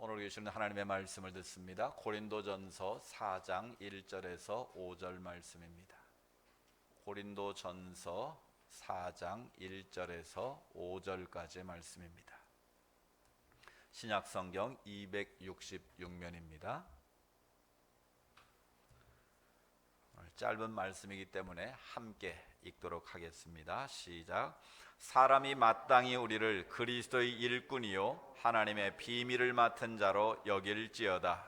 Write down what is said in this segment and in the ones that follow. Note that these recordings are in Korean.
오늘 계시는 하나님의 말씀을 듣습니다. 고린도전서 4장 1절에서 5절 말씀입니다. 고린도전서 4장 1절에서 5절까지의 말씀입니다. 신약성경 266면입니다. 짧은 말씀이기 때문에 함께 읽도록 하겠습니다. 시작. 사람이 마땅히 우리를 그리스도의 일꾼이요 하나님의 비밀을 맡은 자로 여길지어다.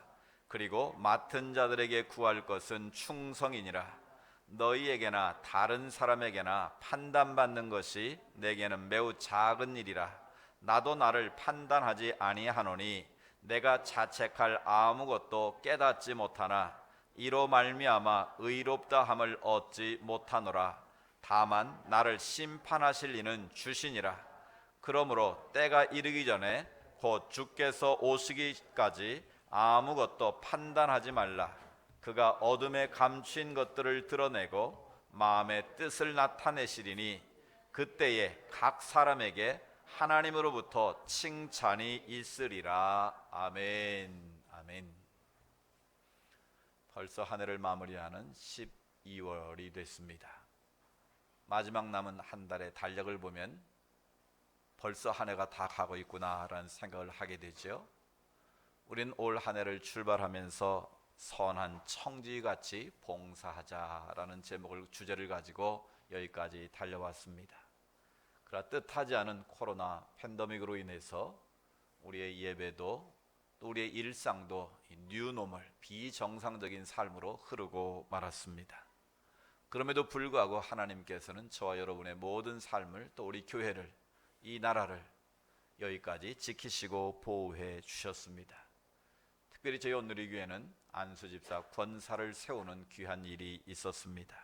그리고 맡은 자들에게 구할 것은 충성이니라. 너희에게나 다른 사람에게나 판단받는 것이 내게는 매우 작은 일이라. 나도 나를 판단하지 아니하노니 내가 자책할 아무것도 깨닫지 못하나 이로 말미암아 의롭다 함을 얻지 못하노라. 다만 나를 심판하실 이는 주시니라. 그러므로 때가 이르기 전에 곧 주께서 오시기까지 아무것도 판단하지 말라. 그가 어둠에 감추인 것들을 드러내고 마음의 뜻을 나타내시리니 그때에 각 사람에게 하나님으로부터 칭찬이 있으리라. 아멘. 아멘. 벌써 한 해를 마무리하는 12월이 됐습니다. 마지막 남은 한 달의 달력을 보면 벌써 한 해가 다 가고 있구나라는 생각을 하게 되죠. 우린 올 한 해를 출발하면서 선한 청지같이 봉사하자라는 주제를 가지고 여기까지 달려왔습니다. 그러나 뜻하지 않은 코로나 팬데믹으로 인해서 우리의 예배도 또 우리의 일상도 뉴노멀, 비정상적인 삶으로 흐르고 말았습니다. 그럼에도 불구하고 하나님께서는 저와 여러분의 모든 삶을, 또 우리 교회를, 이 나라를 여기까지 지키시고 보호해 주셨습니다. 특별히 저희 온누리교회는 안수집사 권사를 세우는 귀한 일이 있었습니다.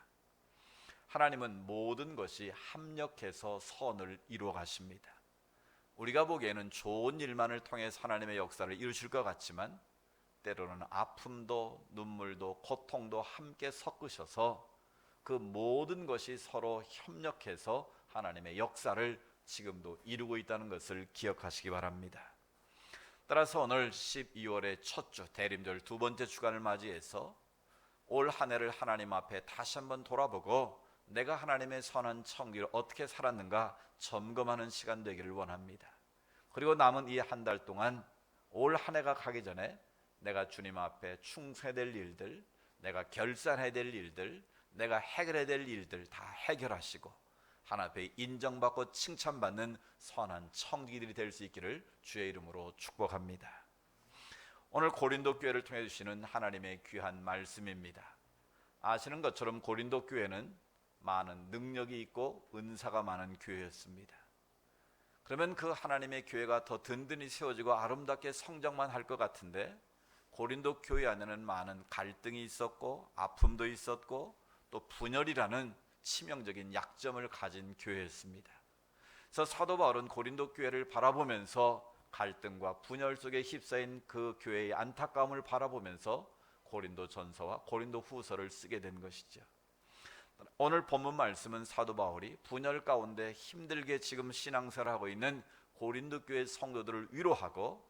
하나님은 모든 것이 합력해서 선을 이루어 가십니다. 우리가 보기에는 좋은 일만을 통해서 하나님의 역사를 이루실 것 같지만 때로는 아픔도 눈물도 고통도 함께 섞으셔서 그 모든 것이 서로 협력해서 하나님의 역사를 지금도 이루고 있다는 것을 기억하시기 바랍니다. 따라서 오늘 12월의 첫 주 대림절 두 번째 주간을 맞이해서 올 한 해를 하나님 앞에 다시 한번 돌아보고 내가 하나님의 선한 청기를 어떻게 살았는가 점검하는 시간 되기를 원합니다. 그리고 남은 이 한 달 동안 올 한 해가 가기 전에 내가 주님 앞에 충성해야 될 일들, 내가 결산해야 될 일들, 내가 해결해야 될 일들 다 해결하시고 하나님 앞에 인정받고 칭찬받는 선한 청지기들이 될 수 있기를 주의 이름으로 축복합니다. 오늘 고린도 교회를 통해 주시는 하나님의 귀한 말씀입니다. 아시는 것처럼 고린도 교회는 많은 능력이 있고 은사가 많은 교회였습니다. 그러면 그 하나님의 교회가 더 든든히 세워지고 아름답게 성장만 할 것 같은데 고린도 교회 안에는 많은 갈등이 있었고 아픔도 있었고 또 분열이라는 치명적인 약점을 가진 교회였습니다. 그래서 사도 바울은 고린도 교회를 바라보면서 갈등과 분열 속에 휩싸인 그 교회의 안타까움을 바라보면서 고린도 전서와 고린도 후서를 쓰게 된 것이죠. 오늘 본문 말씀은 사도 바울이 분열 가운데 힘들게 지금 신앙생활하고 있는 고린도 교회 성도들을 위로하고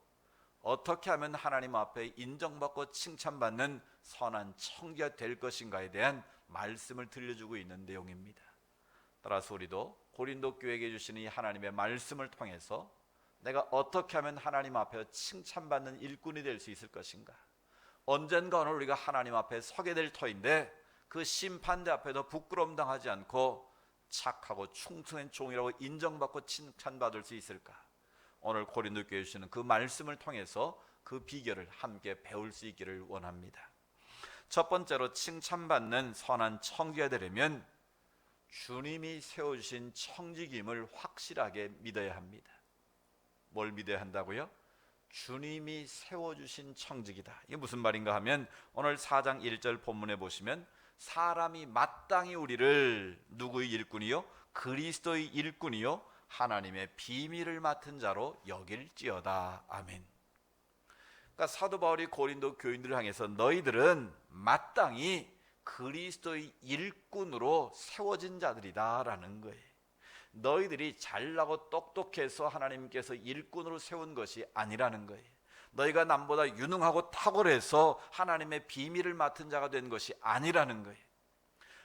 어떻게 하면 하나님 앞에 인정받고 칭찬받는 선한 청지가 될 것인가에 대한 말씀을 들려주고 있는 내용입니다. 따라서 우리도 고린도 교회에게 주시는 이 하나님의 말씀을 통해서 내가 어떻게 하면 하나님 앞에 칭찬받는 일꾼이 될 수 있을 것인가, 언젠가 오늘 우리가 하나님 앞에 서게 될 터인데 그 심판대 앞에서 부끄러움 당하지 않고 착하고 충성한 종이라고 인정받고 칭찬받을 수 있을까? 오늘 고린도 교회에 주시는 그 말씀을 통해서 그 비결을 함께 배울 수 있기를 원합니다. 첫 번째로 칭찬받는 선한 청지가 되려면 주님이 세워주신 청지김을 확실하게 믿어야 합니다. 뭘 믿어야 한다고요? 주님이 세워주신 청지기다. 이게 무슨 말인가 하면 오늘 4장 1절 본문에 보시면 사람이 마땅히 우리를 누구의 일꾼이요? 그리스도의 일꾼이요 하나님의 비밀을 맡은 자로 여길지어다. 아멘. 그러니까 사도 바울이 고린도 교인들을 향해서 너희들은 마땅히 그리스도의 일꾼으로 세워진 자들이다 라는 거예요. 너희들이 잘나고 똑똑해서 하나님께서 일꾼으로 세운 것이 아니라는 거예요. 너희가 남보다 유능하고 탁월해서 하나님의 비밀을 맡은 자가 된 것이 아니라는 거예요.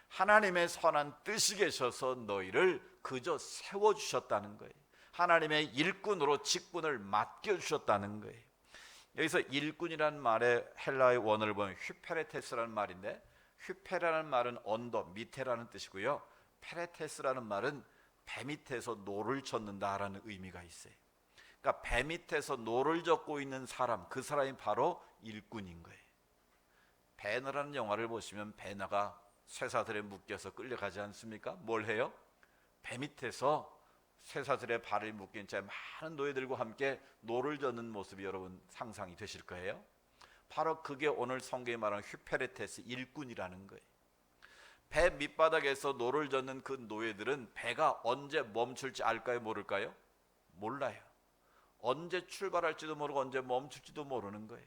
하나님의 선한 뜻이 계셔서 너희를 그저 세워주셨다는 거예요. 하나님의 일꾼으로 직분을 맡겨주셨다는 거예요. 여기서 일꾼이라는 말의 헬라의 원어를 보면 휘페레테스라는 말인데, 휘페라는 말은 언더, 밑에라는 뜻이고요, 페레테스라는 말은 배 밑에서 노를 젓는다라는 의미가 있어요. 그러니까 배 밑에서 노를 젓고 있는 사람, 그 사람이 바로 일꾼인 거예요. 배너라는 영화를 보시면 배너가 쇠사슬에 묶여서 끌려가지 않습니까? 뭘 해요? 배 밑에서 쇠사슬에 발을 묶인 채 많은 노예들과 함께 노를 젓는 모습이 여러분 상상이 되실 거예요. 바로 그게 오늘 성경이 말하는 휘페레테스, 일꾼이라는 거예요. 배 밑바닥에서 노를 젓는 그 노예들은 배가 언제 멈출지 알까요, 모를까요? 몰라요. 언제 출발할지도 모르고 언제 멈출지도 모르는 거예요.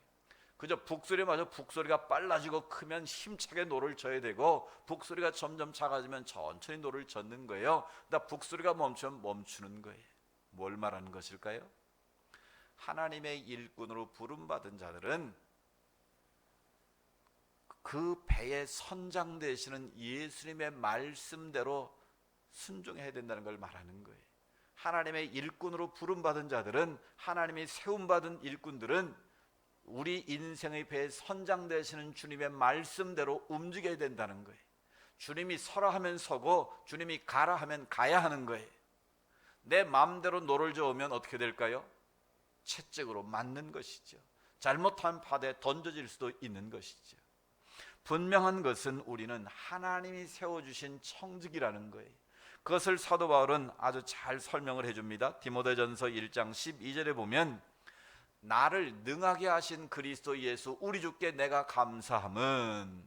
그저 북소리마저 북소리가 빨라지고 크면 힘차게 노를 젓어야 되고, 북소리가 점점 작아지면 천천히 노를 젓는 거예요. 그러다 북소리가 멈추면 멈추는 거예요. 뭘 말하는 것일까요? 하나님의 일꾼으로 부름받은 자들은 그 배의 선장 되시는 예수님의 말씀대로 순종해야 된다는 걸 말하는 거예요. 하나님의 일꾼으로 부름받은 자들은, 하나님이 세움받은 일꾼들은 우리 인생의 배에 선장 되시는 주님의 말씀대로 움직여야 된다는 거예요. 주님이 서라 하면 서고 주님이 가라 하면 가야 하는 거예요. 내 마음대로 노를 저으면 어떻게 될까요? 채찍으로 맞는 것이죠. 잘못한 바다에 던져질 수도 있는 것이죠. 분명한 것은 우리는 하나님이 세워주신 청직이라는 거예요. 그것을 사도 바울은 아주 잘 설명을 해줍니다. 디모데전서 1장 12절에 보면, 나를 능하게 하신 그리스도 예수 우리 주께 내가 감사함은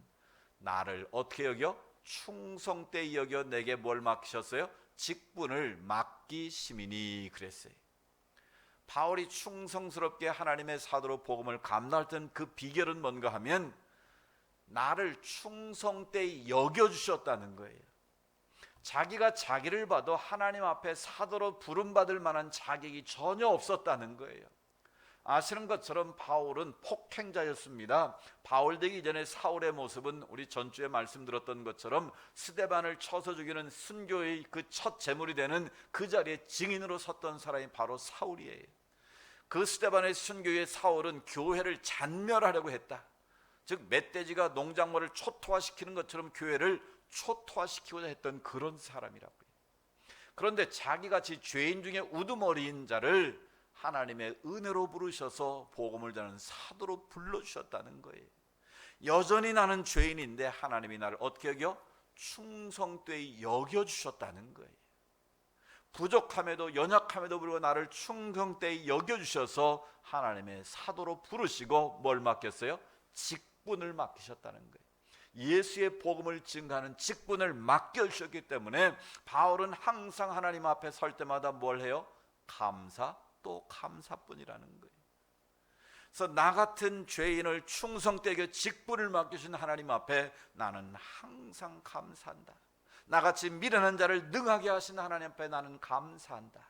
나를 어떻게 여겨? 충성되이 여겨 내게 뭘 맡기셨어요? 직분을 맡기심이니 그랬어요. 바울이 충성스럽게 하나님의 사도로 복음을 감당했던 그 비결은 뭔가 하면 나를 충성되이 여겨주셨다는 거예요. 자기가 자기를 봐도 하나님 앞에 사도로 부름받을 만한 자격이 전혀 없었다는 거예요. 아시는 것처럼 바울은 폭행자였습니다. 바울 되기 전에 사울의 모습은 우리 전주에 말씀드렸던 것처럼 스데반을 쳐서 죽이는 순교의 그 첫 제물이 되는 그 자리에 증인으로 섰던 사람이 바로 사울이에요. 그 스데반의 순교의 사울은 교회를 잔멸하려고 했다. 즉 멧돼지가 농작물을 초토화시키는 것처럼 교회를 초토화시키고자 했던 그런 사람이라고요. 그런데 자기같이 죄인 중에 우두머리인 자를 하나님의 은혜로 부르셔서 복음을 전하는 사도로 불러주셨다는 거예요. 여전히 나는 죄인인데 하나님이 나를 어떻게 여겨? 충성되이 여겨주셨다는 거예요. 부족함에도 연약함에도 불구하고 나를 충성되이 여겨주셔서 하나님의 사도로 부르시고 뭘 맡겼어요? 직분을 맡기셨다는 거예요. 예수의 복음을 증거하는 직분을 맡겨주셨기 때문에 바울은 항상 하나님 앞에 설 때마다 뭘 해요? 감사, 또 감사뿐이라는 거예요. 그래서 나 같은 죄인을 충성되게 직분을 맡겨주신 하나님 앞에 나는 항상 감사한다. 나같이 미련한 자를 능하게 하신 하나님 앞에 나는 감사한다.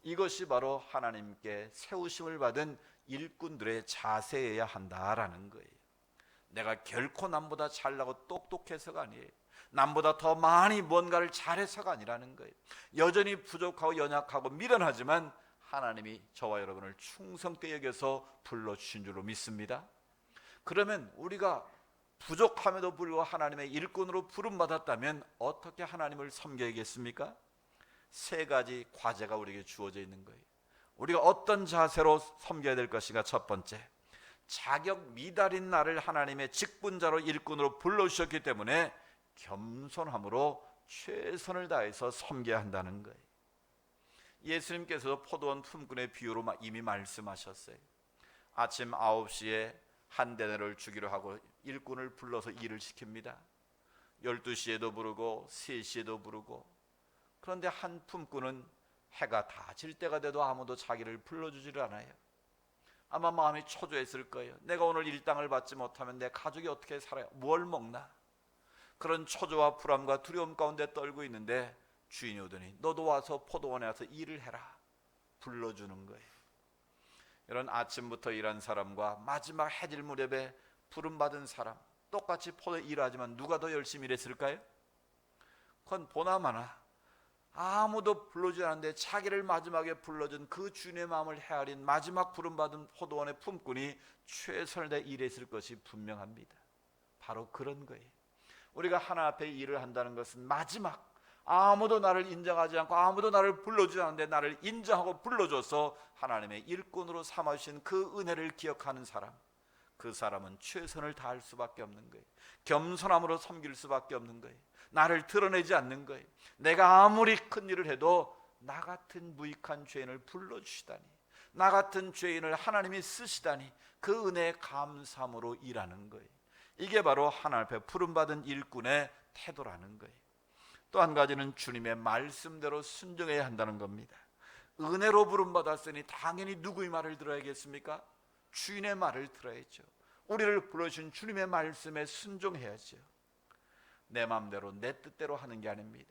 이것이 바로 하나님께 세우심을 받은 일꾼들의 자세여야 한다라는 거예요. 내가 결코 남보다 잘나고 똑똑해서가 아니에요. 남보다 더 많이 뭔가를 잘해서가 아니라는 거예요. 여전히 부족하고 연약하고 미련하지만 하나님이 저와 여러분을 충성되게 여겨서 불러주신 줄로 믿습니다. 그러면 우리가 부족함에도 불구하고 하나님의 일꾼으로 부름받았다면 어떻게 하나님을 섬겨야겠습니까? 세 가지 과제가 우리에게 주어져 있는 거예요. 우리가 어떤 자세로 섬겨야 될 것인가? 첫 번째, 자격 미달인 나를 하나님의 직분자로 일꾼으로 불러주셨기 때문에 겸손함으로 최선을 다해서 섬겨야 한다는 거예요. 예수님께서도 포도원 품꾼의 비유로 이미 말씀하셨어요. 아침 9시에 한 데나리를 주기로 하고 일꾼을 불러서 일을 시킵니다. 12시에도 부르고 3시에도 부르고. 그런데 한 품꾼은 해가 다 질 때가 돼도 아무도 자기를 불러주지를 않아요. 아마 마음이 초조했을 거예요. 내가 오늘 일당을 받지 못하면 내 가족이 어떻게 살아요? 뭘 먹나? 그런 초조와 불안과 두려움 가운데 떨고 있는데 주인이 오더니 너도 와서 포도원에 와서 일을 해라. 불러주는 거예요. 이런 아침부터 일한 사람과 마지막 해질 무렵에 부름받은 사람, 똑같이 포도에 일하지만 누가 더 열심히 일했을까요? 그건 보나마나 아무도 불러주지 않았는데 자기를 마지막에 불러준 그 주님의 마음을 헤아린 마지막 부름받은 포도원의 품꾼이 최선을 다해 일했을 것이 분명합니다. 바로 그런 거예요. 우리가 하나 앞에 일을 한다는 것은 마지막, 아무도 나를 인정하지 않고 아무도 나를 불러주지 않는데 나를 인정하고 불러줘서 하나님의 일꾼으로 삼아주신 그 은혜를 기억하는 사람, 그 사람은 최선을 다할 수밖에 없는 거예요. 겸손함으로 섬길 수밖에 없는 거예요. 나를 드러내지 않는 거예요. 내가 아무리 큰 일을 해도 나 같은 무익한 죄인을 불러주시다니, 나 같은 죄인을 하나님이 쓰시다니 그 은혜에 감사함으로 일하는 거예요. 이게 바로 하나님 앞에 부름받은 일꾼의 태도라는 거예요. 또 한 가지는 주님의 말씀대로 순종해야 한다는 겁니다. 은혜로 부름받았으니 당연히 누구의 말을 들어야겠습니까? 주인의 말을 들어야죠. 우리를 불러주신 주님의 말씀에 순종해야죠. 내 마음대로 내 뜻대로 하는 게 아닙니다.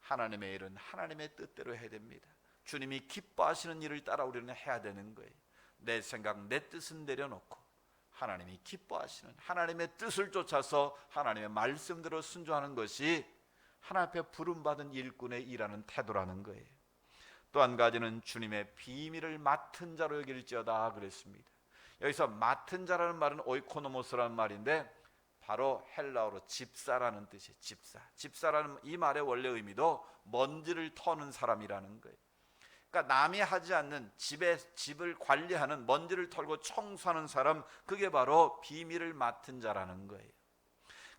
하나님의 일은 하나님의 뜻대로 해야 됩니다. 주님이 기뻐하시는 일을 따라 우리는 해야 되는 거예요. 내 생각, 내 뜻은 내려놓고 하나님이 기뻐하시는 하나님의 뜻을 쫓아서 하나님의 말씀대로 순종하는 것이 하나님 앞에 부름받은 일꾼의 일하는 태도라는 거예요. 또 한 가지는 주님의 비밀을 맡은 자로 여길지어다 그랬습니다. 여기서 맡은 자라는 말은 오이코노모스라는 말인데 바로 헬라어로 집사라는 뜻이에요. 집사라는 이 말의 원래 의미도 먼지를 터는 사람이라는 거예요. 그러니까 남이 하지 않는 집을 관리하는, 먼지를 털고 청소하는 사람, 그게 바로 비밀을 맡은 자라는 거예요.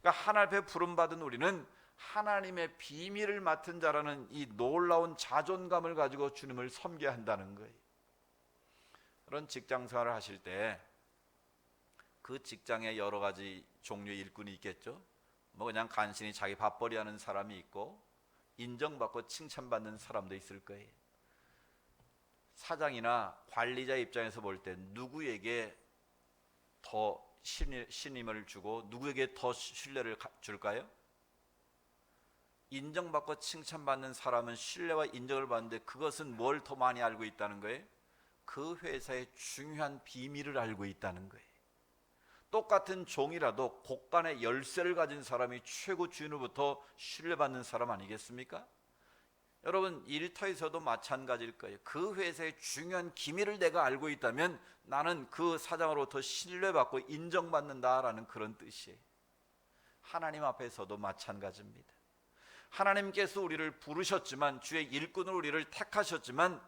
그러니까 하나님 앞에 부름받은 우리는 하나님의 비밀을 맡은 자라는 이 놀라운 자존감을 가지고 주님을 섬겨야 한다는 거예요. 그런 직장 생활을 하실 때 그 직장에 여러 가지 종류의 일꾼이 있겠죠. 뭐 그냥 간신히 자기 밥벌이 하는 사람이 있고 인정받고 칭찬받는 사람도 있을 거예요. 사장이나 관리자 입장에서 볼 때 누구에게 더 신임을 주고 누구에게 더 신뢰를 줄까요? 인정받고 칭찬받는 사람은 신뢰와 인정을 받는데 그것은 뭘 더 많이 알고 있다는 거예요? 그 회사의 중요한 비밀을 알고 있다는 거예요. 똑같은 종이라도 곳간의 열쇠를 가진 사람이 최고 주인으로부터 신뢰받는 사람 아니겠습니까? 여러분, 일터에서도 마찬가지일 거예요. 그 회사의 중요한 기밀을 내가 알고 있다면 나는 그 사장으로부터 신뢰받고 인정받는다라는 그런 뜻이에요. 하나님 앞에서도 마찬가지입니다. 하나님께서 우리를 부르셨지만, 주의 일꾼으로 우리를 택하셨지만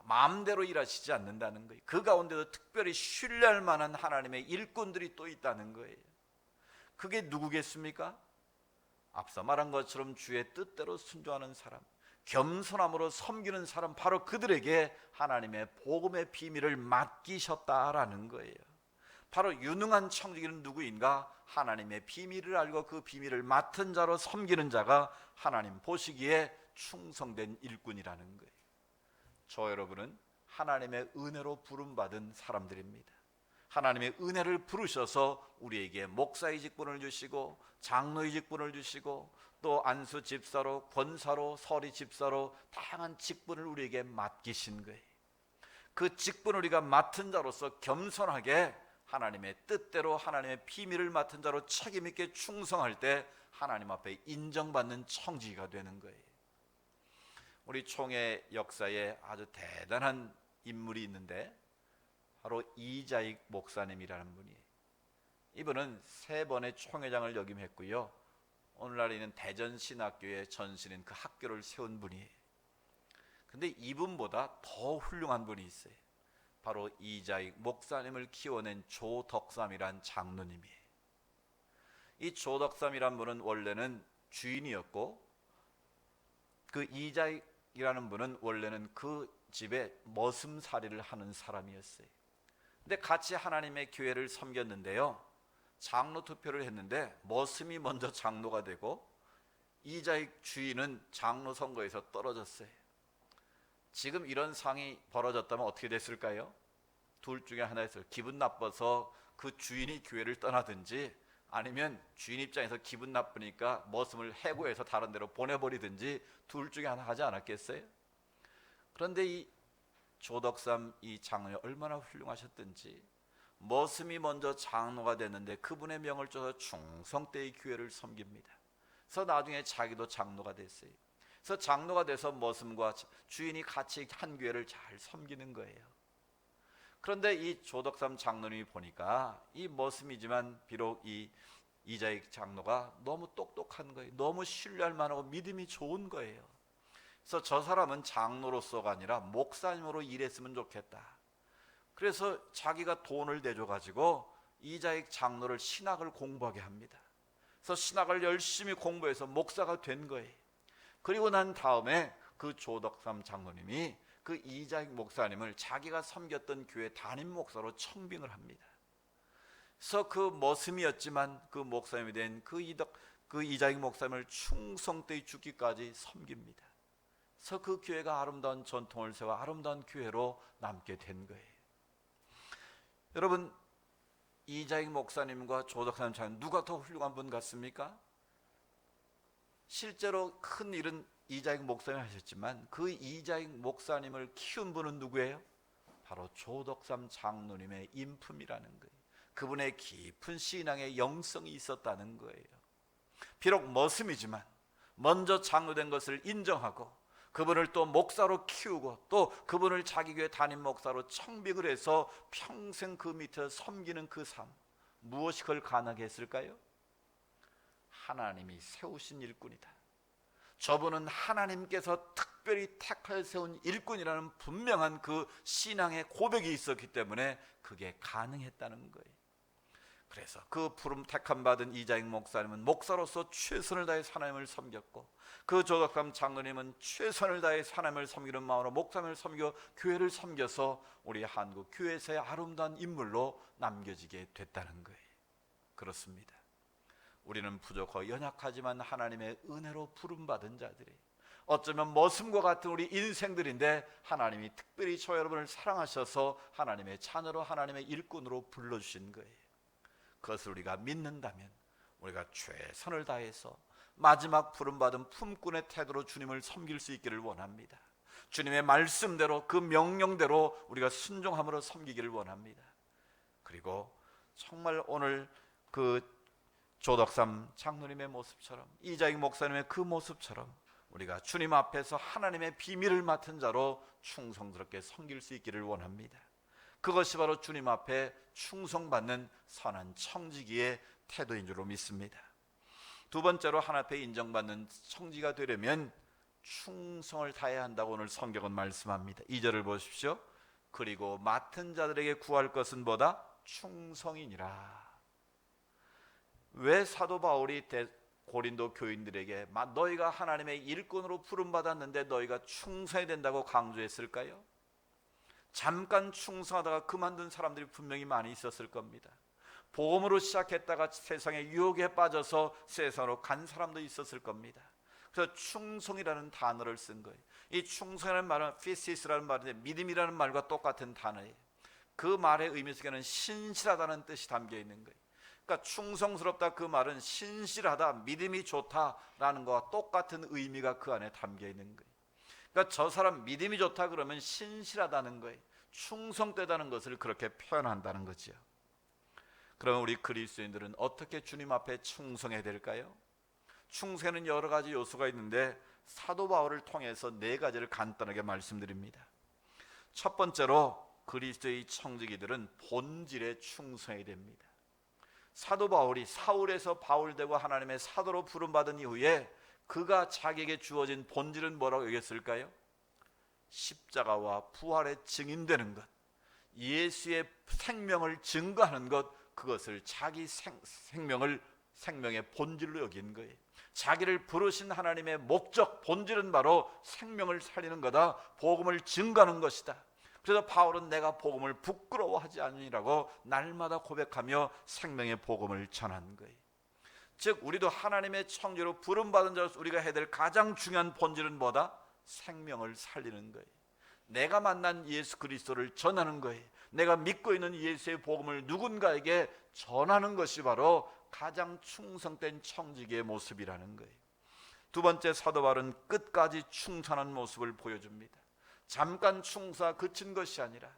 마음대로 일하시지 않는다는 거예요. 그 가운데도 특별히 신뢰할 만한 하나님의 일꾼들이 또 있다는 거예요. 그게 누구겠습니까? 앞서 말한 것처럼 주의 뜻대로 순종하는 사람, 겸손함으로 섬기는 사람, 바로 그들에게 하나님의 복음의 비밀을 맡기셨다라는 거예요. 바로 유능한 청지기는 누구인가? 하나님의 비밀을 알고 그 비밀을 맡은 자로 섬기는 자가 하나님 보시기에 충성된 일꾼이라는 거예요. 저 여러분은 하나님의 은혜로 부름받은 사람들입니다. 하나님의 은혜를 부르셔서 우리에게 목사의 직분을 주시고 장로의 직분을 주시고 또 안수 집사로, 권사로, 서리 집사로 다양한 직분을 우리에게 맡기신 거예요. 그 직분을 우리가 맡은 자로서 겸손하게 하나님의 뜻대로 하나님의 비밀을 맡은 자로 책임 있게 충성할 때 하나님 앞에 인정받는 청지기가 되는 거예요. 우리 총회 역사에 아주 대단한 인물이 있는데 바로 이자익 목사님이라는 분이에요. 이분은 3번의 총회장을 역임했고요. 오늘날 있는 대전신학교의 전신인 그 학교를 세운 분이에요. 근데 이분보다 더 훌륭한 분이 있어요. 바로 이자익 목사님을 키워낸 조덕삼이란 장로님이에요. 이 조덕삼이란 분은 원래는 주인이었고 그 이자익이라는 분은 원래는 그 집에 머슴살이를 하는 사람이었어요. 근데 같이 하나님의 교회를 섬겼는데요, 장로 투표를 했는데 머슴이 먼저 장로가 되고 이자익 주인은 장로 선거에서 떨어졌어요. 지금 이런 상황이 벌어졌다면 어떻게 됐을까요? 둘 중에 하나였어요. 기분 나빠서 그 주인이 교회를 떠나든지 아니면 주인 입장에서 기분 나쁘니까 머슴을 해고해서 다른 데로 보내버리든지 둘 중에 하나 하지 않았겠어요? 그런데 이 조덕삼 이 장로이 얼마나 훌륭하셨든지 머슴이 먼저 장로가 됐는데 그분의 명을 줘서 충성되이 교회를 섬깁니다. 그래서 나중에 자기도 장로가 됐어요. 그래서 장로가 돼서 머슴과 주인이 같이 한 교회를 잘 섬기는 거예요. 그런데 이 조덕삼 장로님이 보니까 이 머슴이지만 비록 이 이자익 장로가 너무 똑똑한 거예요. 너무 신뢰할 만하고 믿음이 좋은 거예요. 그래서 저 사람은 장로로서가 아니라 목사님으로 일했으면 좋겠다. 그래서 자기가 돈을 내줘가지고 이자익 장로를 신학을 공부하게 합니다. 그래서 신학을 열심히 공부해서 목사가 된 거예요. 그리고 난 다음에 그 조덕삼 장로님이 그 이자익 목사님을 자기가 섬겼던 교회 담임 목사로 청빙을 합니다. 그래서 그 머슴이었지만 그 목사님이 된 그 이자익 목사님을 충성되이 죽기까지 섬깁니다. 그래서 그 교회가 아름다운 전통을 세워 아름다운 교회로 남게 된 거예요. 여러분, 이자익 목사님과 조덕삼 장로님 누가 더 훌륭한 분 같습니까? 실제로 큰 일은 이자익 목사님이 하셨지만 그 이자익 목사님을 키운 분은 누구예요? 바로 조덕삼 장로님의 인품이라는 거예요. 그분의 깊은 신앙의 영성이 있었다는 거예요. 비록 머슴이지만 먼저 장로된 것을 인정하고 그분을 또 목사로 키우고 또 그분을 자기 교회 담임 목사로 청빙을 해서 평생 그 밑에서 섬기는 그 삶, 무엇이 그걸 가능하게 했을까요? 하나님이 세우신 일꾼이다. 저분은 하나님께서 특별히 택하여 세운 일꾼이라는 분명한 그 신앙의 고백이 있었기 때문에 그게 가능했다는 거예요. 그래서 그 부름 택함 받은 이자익 목사님은 목사로서 최선을 다해 하나님을 섬겼고 그 조덕삼 장로님은 최선을 다해 하나님을 섬기는 마음으로 목사님을 섬겨 교회를 섬겨서 우리 한국 교회에서의 아름다운 인물로 남겨지게 됐다는 거예요. 그렇습니다. 우리는 부족하고 연약하지만 하나님의 은혜로 부름받은 자들이에요. 어쩌면 머슴과 같은 우리 인생들인데 하나님이 특별히 저 여러분을 사랑하셔서 하나님의 자녀로 하나님의 일꾼으로 불러주신 거예요. 그것을 우리가 믿는다면 우리가 최선을 다해서 마지막 부름받은 품꾼의 태도로 주님을 섬길 수 있기를 원합니다. 주님의 말씀대로 그 명령대로 우리가 순종함으로 섬기기를 원합니다. 그리고 정말 오늘 그 조덕삼 장로님의 모습처럼 이자익 목사님의 그 모습처럼 우리가 주님 앞에서 하나님의 비밀을 맡은 자로 충성스럽게 섬길 수 있기를 원합니다. 그것이 바로 주님 앞에 충성받는 선한 청지기의 태도인 줄로 믿습니다. 두 번째로 하나님 앞에 인정받는 청지가 되려면 충성을 다해야 한다고 오늘 성경은 말씀합니다. 2절을 보십시오. 그리고 맡은 자들에게 구할 것은 뭐다? 충성이니라. 왜 사도 바울이 고린도 교인들에게 너희가 하나님의 일꾼으로 부름받았는데 너희가 충성해야 된다고 강조했을까요? 잠깐 충성하다가 그만둔 사람들이 분명히 많이 있었을 겁니다. 복음으로 시작했다가 세상의 유혹에 빠져서 세상으로 간 사람도 있었을 겁니다. 그래서 충성이라는 단어를 쓴 거예요. 이 충성이라는 말은 피시스라는 말인데 믿음이라는 말과 똑같은 단어예요. 그 말의 의미 속에는 신실하다는 뜻이 담겨 있는 거예요. 그러니까 충성스럽다 그 말은 신실하다, 믿음이 좋다라는 것과 똑같은 의미가 그 안에 담겨 있는 거예요. 그러니까 저 사람 믿음이 좋다 그러면 신실하다는 거예요. 충성되다는 것을 그렇게 표현한다는 거죠. 그러면 우리 그리스도인들은 어떻게 주님 앞에 충성해야 될까요? 충성에는 여러 가지 요소가 있는데 사도 바울을 통해서 네 가지를 간단하게 말씀드립니다. 첫 번째로 그리스도의 청지기들은 본질에 충성해야 됩니다. 사도 바울이 사울에서 바울되고 하나님의 사도로 부름받은 이후에 그가 자기에게 주어진 본질은 뭐라고 얘기했을까요? 십자가와 부활의 증인되는 것, 예수의 생명을 증거하는 것, 그것을 자기 생명의 본질로 여긴 거예요. 자기를 부르신 하나님의 목적, 본질은 바로 생명을 살리는 거다, 복음을 증거하는 것이다. 그래서 바울은 내가 복음을 부끄러워하지 않으니라고 날마다 고백하며 생명의 복음을 전한 거예요. 즉 우리도 하나님의 청지로 부름받은 자로서 우리가 해야 될 가장 중요한 본질은 뭐다? 생명을 살리는 거예요. 내가 만난 예수 그리스도를 전하는 거예요. 내가 믿고 있는 예수의 복음을 누군가에게 전하는 것이 바로 가장 충성된 청지기의 모습이라는 거예요. 두 번째, 사도 바울은 끝까지 충성하는 모습을 보여줍니다. 잠깐 충사 그친 것이 아니라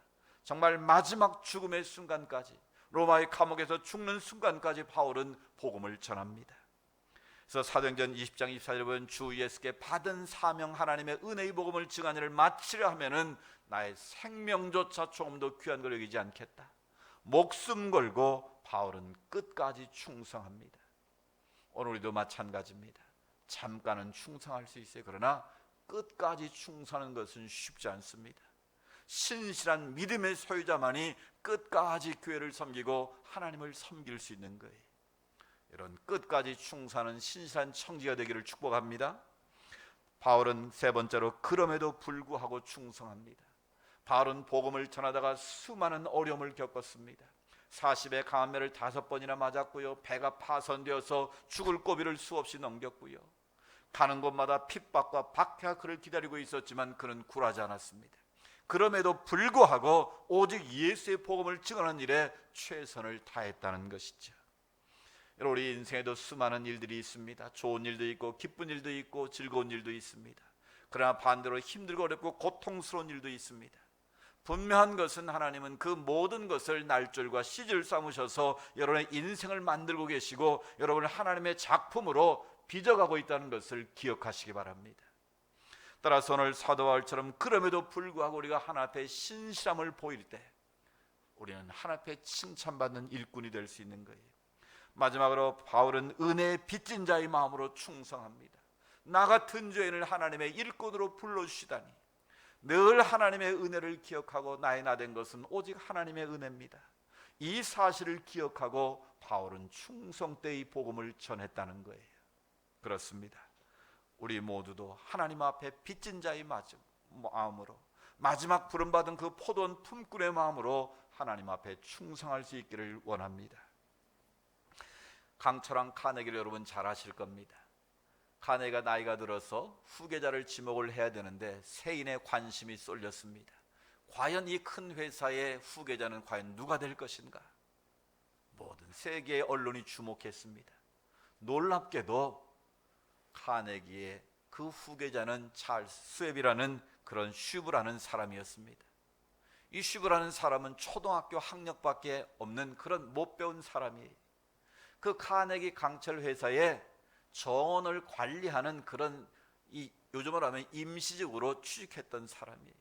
정말 마지막 죽음의 순간까지, 로마의 감옥에서 죽는 순간까지 바울은 복음을 전합니다. 그래서 사도행전 20장 24절에 보면 주 예수께 받은 사명, 하나님의 은혜의 복음을 증한 일을 마치려 하면은 나의 생명조차 조금 더 귀한 걸 여기지 않겠다. 목숨 걸고 바울은 끝까지 충성합니다. 오늘 우리도 마찬가지입니다. 잠깐은 충성할 수 있어요. 그러나 끝까지 충성하는 것은 쉽지 않습니다. 신실한 믿음의 소유자만이 끝까지 교회를 섬기고 하나님을 섬길 수 있는 거예요. 이런 끝까지 충성하는 신실한 청지가 되기를 축복합니다. 바울은 세 번째로 그럼에도 불구하고 충성합니다. 바울은 복음을 전하다가 수많은 어려움을 겪었습니다. 40의 감염을 5번이나 맞았고요, 배가 파손되어서 죽을 고비를 수없이 넘겼고요, 가는 곳마다 핍박과 박해가 그를 기다리고 있었지만 그는 굴하지 않았습니다. 그럼에도 불구하고 오직 예수의 복음을 증언하는 일에 최선을 다했다는 것이죠. 여러분, 우리 인생에도 수많은 일들이 있습니다. 좋은 일도 있고 기쁜 일도 있고 즐거운 일도 있습니다. 그러나 반대로 힘들고 어렵고 고통스러운 일도 있습니다. 분명한 것은 하나님은 그 모든 것을 날줄과 시절 삼으셔서 여러분의 인생을 만들고 계시고 여러분을 하나님의 작품으로 빚어가고 있다는 것을 기억하시기 바랍니다. 따라서 오늘 사도 바울처럼 그럼에도 불구하고 우리가 하나님 앞에 신실함을 보일 때 우리는 하나님 앞에 칭찬받는 일꾼이 될 수 있는 거예요. 마지막으로 바울은 은혜의 빚진 자의 마음으로 충성합니다. 나 같은 죄인을 하나님의 일꾼으로 불러주시다니, 늘 하나님의 은혜를 기억하고 나의 나 된 것은 오직 하나님의 은혜입니다. 이 사실을 기억하고 바울은 충성되이 복음을 전했다는 거예요. 그렇습니다. 우리 모두도 하나님 앞에 빚진 자의 마음으로, 마지막 부름받은 그 포도원 품꾼의 마음으로 하나님 앞에 충성할 수 있기를 원합니다. 강철왕 카네기를 여러분 잘 아실 겁니다. 카네기가 나이가 들어서 후계자를 지목을 해야 되는데 세인의 관심이 쏠렸습니다. 과연 이 큰 회사의 후계자는 과연 누가 될 것인가? 모든 세계의 언론이 주목했습니다. 놀랍게도 카네기의 그 후계자는 찰스 스웩이라는 그런 슈브라는 사람이었습니다. 이 슈브라는 사람은 초등학교 학력밖에 없는 그런 못 배운 사람이에요. 그 카네기 강철 회사에 정원을 관리하는 그런, 요즘으로 하면 임시직으로 취직했던 사람이에요.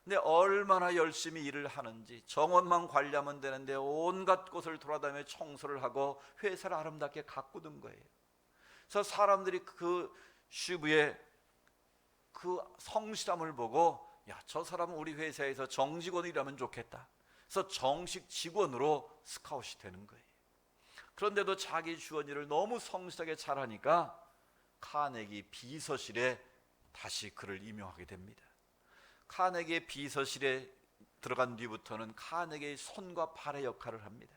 근데 얼마나 열심히 일을 하는지, 정원만 관리하면 되는데 온갖 곳을 돌아다니며 청소를 하고 회사를 아름답게 가꾸던 거예요. 그래서 사람들이 그 슈브의 그 성실함을 보고, 야, 저 사람은 우리 회사에서 정직원이 일하면 좋겠다. 그래서 정식 직원으로 스카웃이 되는 거예요. 그런데도 자기 주원 일을 너무 성실하게 잘하니까 카네기 비서실에 다시 그를 임용하게 됩니다. 카네기의 비서실에 들어간 뒤부터는 카네기의 손과 발의 역할을 합니다.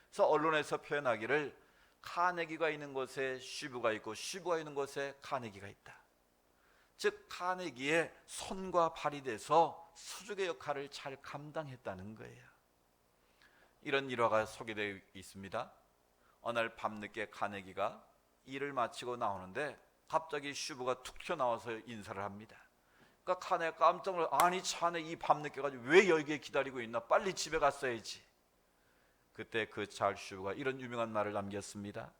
그래서 언론에서 표현하기를 카네기가 있는 곳에 슈브가 있고 슈브가 있는 곳에 카네기가 있다. 즉 카네기의 손과 발이 돼서 수족의 역할을 잘 감당했다는 거예요. 이런 일화가 소개되어 있습니다. 어느 날 밤늦게 카네기가 일을 마치고 나오는데 갑자기 슈브가 툭 튀어나와서 인사를 합니다. 그러니까 카네기가 깜짝 놀라, 아니 자네 이 밤늦게 가지고 왜 여기에 기다리고 있나, 빨리 집에 갔어야지. 그때 그 찰스 슈브가 이런 유명한 말을 남겼습니다.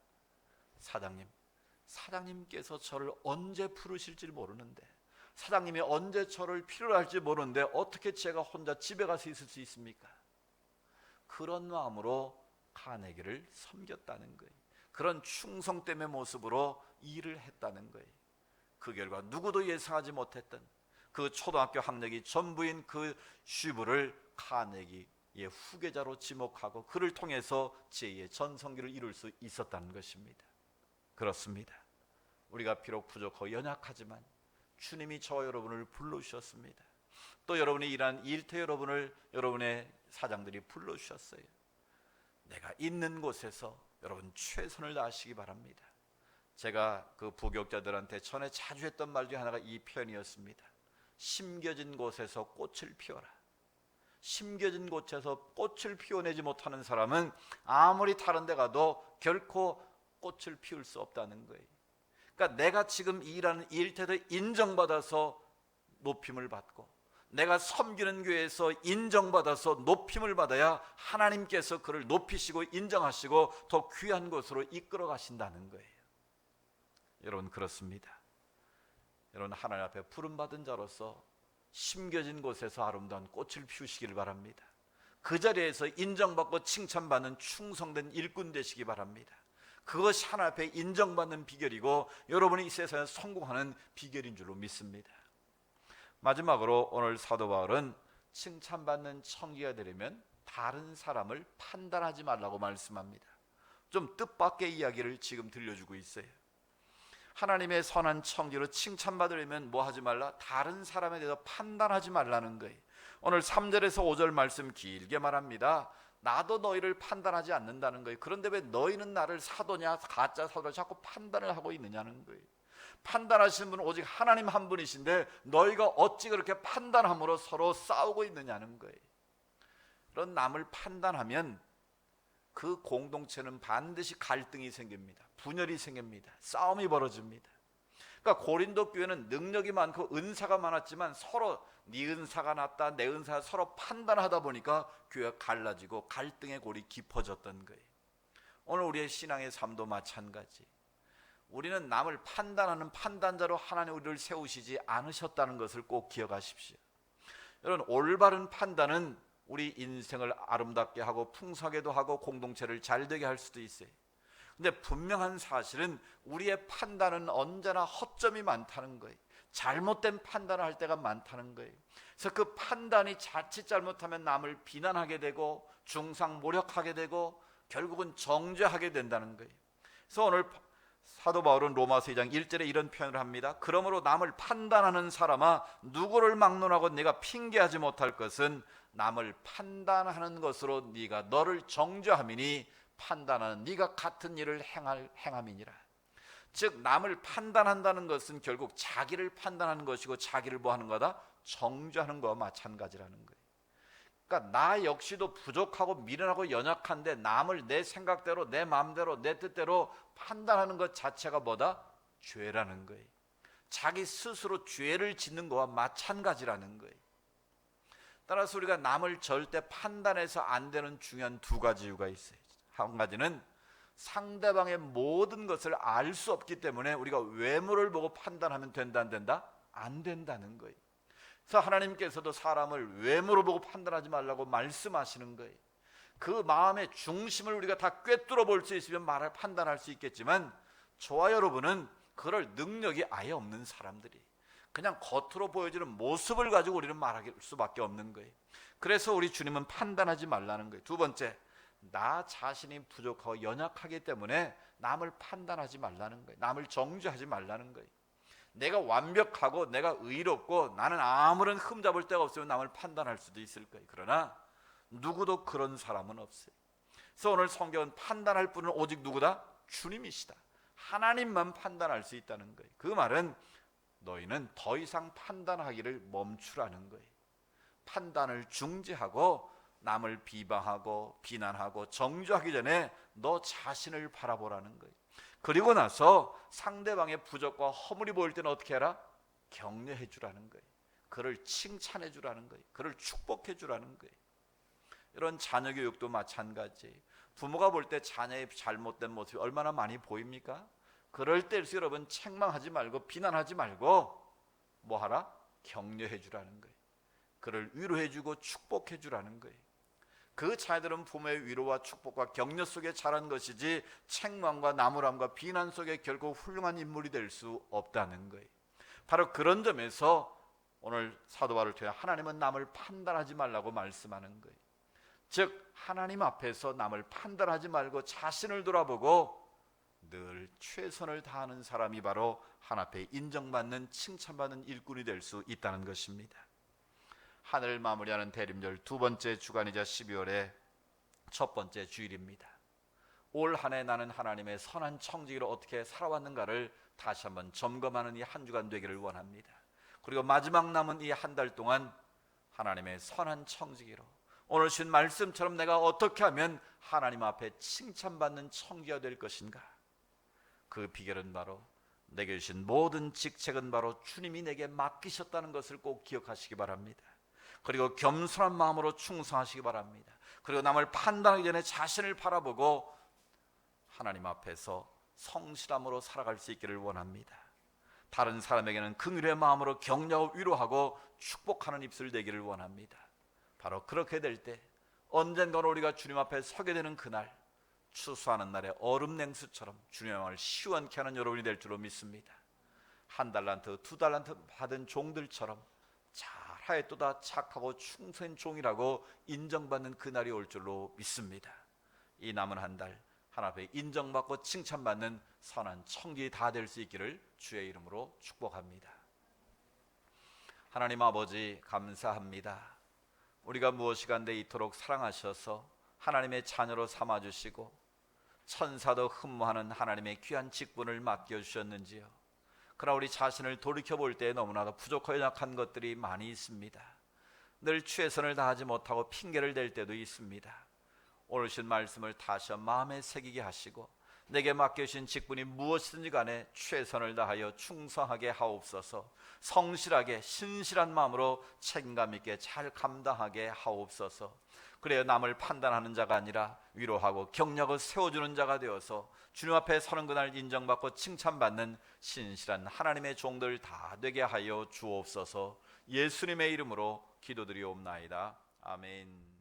사장님께서 저를 언제 부르실지 모르는데, 사장님이 언제 저를 필요로 할지 모르는데 어떻게 제가 혼자 집에 가서 있을 수 있습니까? 그런 마음으로 카네기를 섬겼다는 거예요. 그런 충성됨의 모습으로 일을 했다는 거예요. 그 결과 누구도 예상하지 못했던 그 초등학교 학력이 전부인 그 슈브를 카네기의 후계자로 지목하고 그를 통해서 제2의 전성기를 이룰 수 있었다는 것입니다. 그렇습니다. 우리가 비록 부족하고 연약하지만 주님이 저와 여러분을 불러주셨습니다. 또 여러분이 일한 일터 여러분을 여러분의 사장들이 불러주셨어요. 내가 있는 곳에서 여러분 최선을 다하시기 바랍니다. 제가 그 부교육자들한테 전에 자주 했던 말 중에 하나가 이 표현이었습니다. 심겨진 곳에서 꽃을 피워라. 심겨진 곳에서 꽃을 피워내지 못하는 사람은 아무리 다른 데 가도 결코 꽃을 피울 수 없다는 거예요. 그러니까 내가 지금 일하는 일터에 인정받아서 높임을 받고 내가 섬기는 교회에서 인정받아서 높임을 받아야 하나님께서 그를 높이시고 인정하시고 더 귀한 곳으로 이끌어 가신다는 거예요. 여러분, 그렇습니다. 여러분, 하나님 앞에 부름받은 자로서 심겨진 곳에서 아름다운 꽃을 피우시기를 바랍니다. 그 자리에서 인정받고 칭찬받는 충성된 일꾼 되시기 바랍니다. 그것이 하나님 앞에 인정받는 비결이고 여러분이 이 세상에 성공하는 비결인 줄로 믿습니다. 마지막으로 오늘 사도 바울은 칭찬받는 청지가 되려면 다른 사람을 판단하지 말라고 말씀합니다. 좀 뜻밖의 이야기를 지금 들려주고 있어요. 하나님의 선한 청지로 칭찬받으려면 뭐 하지 말라? 다른 사람에 대해서 판단하지 말라는 거예요. 오늘 3절에서 5절 말씀 길게 말합니다. 나도 너희를 판단하지 않는다는 거예요. 그런데 왜 너희는 나를 사도냐 가짜 사도냐 자꾸 판단을 하고 있느냐는 거예요. 판단하시는 분은 오직 하나님 한 분이신데 너희가 어찌 그렇게 판단함으로 서로 싸우고 있느냐는 거예요. 그런 남을 판단하면 그 공동체는 반드시 갈등이 생깁니다. 분열이 생깁니다. 싸움이 벌어집니다. 그러니까 고린도 교회는 능력이 많고 은사가 많았지만 서로 네 은사가 낫다 내 은사가 서로 판단하다 보니까 교회가 갈라지고 갈등의 골이 깊어졌던 거예요. 오늘 우리의 신앙의 삶도 마찬가지. 우리는 남을 판단하는 판단자로 하나님 우리를 세우시지 않으셨다는 것을 꼭 기억하십시오. 여러분, 올바른 판단은 우리 인생을 아름답게 하고 풍성하게도 하고 공동체를 잘되게 할 수도 있어요. 근데 분명한 사실은 우리의 판단은 언제나 허점이 많다는 거예요. 잘못된 판단을 할 때가 많다는 거예요. 그래서 그 판단이 자칫 잘못하면 남을 비난하게 되고 중상모략하게 되고 결국은 정죄하게 된다는 거예요. 그래서 오늘 사도 바울은 로마서 2장 1절에 이런 표현을 합니다. 그러므로 남을 판단하는 사람아 누구를 막론하고 네가 핑계하지 못할 것은 남을 판단하는 것으로 네가 너를 정죄함이니 판단하는 네가 같은 일을 행함이니라. 즉 남을 판단한다는 것은 결국 자기를 판단하는 것이고 자기를 뭐 하는 거다? 정죄하는 것과 마찬가지라는 거예요. 그러니까 나 역시도 부족하고 미련하고 연약한데 남을 내 생각대로 내 마음대로 내 뜻대로 판단하는 것 자체가 뭐다? 죄라는 거예요. 자기 스스로 죄를 짓는 것과 마찬가지라는 거예요. 따라서 우리가 남을 절대 판단해서 안 되는 중요한 두 가지 이유가 있어요. 한 가지는 상대방의 모든 것을 알 수 없기 때문에 우리가 외모를 보고 판단하면 된다 안 된다? 안 된다는 거예요. 그래서 하나님께서도 사람을 외모로 보고 판단하지 말라고 말씀하시는 거예요. 그 마음의 중심을 우리가 다 꿰뚫어 볼 수 있으면 말을 판단할 수 있겠지만 저와 여러분은 그럴 능력이 아예 없는 사람들이 그냥 겉으로 보여지는 모습을 가지고 우리는 말할 수밖에 없는 거예요. 그래서 우리 주님은 판단하지 말라는 거예요. 두 번째, 나 자신이 부족하고 연약하기 때문에 남을 판단하지 말라는 거예요. 남을 정죄하지 말라는 거예요. 내가 완벽하고 내가 의롭고 나는 아무런 흠잡을 데가 없으면 남을 판단할 수도 있을 거예요. 그러나 누구도 그런 사람은 없어요. 그래서 오늘 성경은 판단할 분은 오직 누구다? 주님이시다. 하나님만 판단할 수 있다는 거예요. 그 말은 너희는 더 이상 판단하기를 멈추라는 거예요. 판단을 중지하고 남을 비방하고 비난하고 정죄하기 전에 너 자신을 바라보라는 거예요. 그리고 나서 상대방의 부족과 허물이 보일 때는 어떻게 해라? 격려해 주라는 거예요. 그를 칭찬해 주라는 거예요. 그를 축복해 주라는 거예요. 이런 자녀 교육도 마찬가지예요. 부모가 볼 때 자녀의 잘못된 모습이 얼마나 많이 보입니까? 그럴 때일수 여러분 책망하지 말고 비난하지 말고 뭐 하라? 격려해 주라는 거예요. 그를 위로해 주고 축복해 주라는 거예요. 그 자녀들은 부모의 위로와 축복과 격려 속에 자란 것이지 책망과 나무람과 비난 속에 결국 훌륭한 인물이 될 수 없다는 거예요. 바로 그런 점에서 오늘 사도 바울을 통해 하나님은 남을 판단하지 말라고 말씀하는 거예요. 즉 하나님 앞에서 남을 판단하지 말고 자신을 돌아보고 늘 최선을 다하는 사람이 바로 하나님 앞에 인정받는 칭찬받는 일꾼이 될 수 있다는 것입니다. 하늘을 마무리하는 대림절 두 번째 주간이자 12월의 첫 번째 주일입니다. 올 한 해 나는 하나님의 선한 청지기로 어떻게 살아왔는가를 다시 한번 점검하는 이 한 주간 되기를 원합니다. 그리고 마지막 남은 이 한 달 동안 하나님의 선한 청지기로 오늘 주신 말씀처럼 내가 어떻게 하면 하나님 앞에 칭찬받는 청지기가 될 것인가? 그 비결은 바로 내게 주신 모든 직책은 바로 주님이 내게 맡기셨다는 것을 꼭 기억하시기 바랍니다. 그리고 겸손한 마음으로 충성하시기 바랍니다. 그리고 남을 판단하기 전에 자신을 바라보고 하나님 앞에서 성실함으로 살아갈 수 있기를 원합니다. 다른 사람에게는 긍휼의 마음으로 격려하고 위로하고 축복하는 입술 되기를 원합니다. 바로 그렇게 될 때 언젠가는 우리가 주님 앞에 서게 되는 그날, 추수하는 날에 얼음 냉수처럼 주님의 마음을 시원케 하는 여러분이 될 줄로 믿습니다. 1달란트, 2달란트 받은 종들처럼 잘하였도다 착하고 충성된 종이라고 인정받는 그날이 올 줄로 믿습니다. 이 남은 한 달 하나님 앞에 인정받고 칭찬받는 선한 청지 다 될 수 있기를 주의 이름으로 축복합니다. 하나님 아버지 감사합니다. 우리가 무엇이간데 이토록 사랑하셔서 하나님의 자녀로 삼아주시고 천사도 흠모하는 하나님의 귀한 직분을 맡겨주셨는지요. 그러나 우리 자신을 돌이켜볼 때 너무나도 부족하고 약한 것들이 많이 있습니다. 늘 최선을 다하지 못하고 핑계를 댈 때도 있습니다. 오늘 주신 말씀을 다시 마음에 새기게 하시고 내게 맡겨주신 직분이 무엇이든지 간에 최선을 다하여 충성하게 하옵소서. 성실하게 신실한 마음으로 책임감 있게 잘 감당하게 하옵소서. 그래야 남을 판단하는 자가 아니라 위로하고 격려하고 세워주는 자가 되어서 주님 앞에 서는 그날 인정받고 칭찬받는 신실한 하나님의 종들 다 되게 하여 주옵소서. 예수님의 이름으로 기도드리옵나이다. 아멘.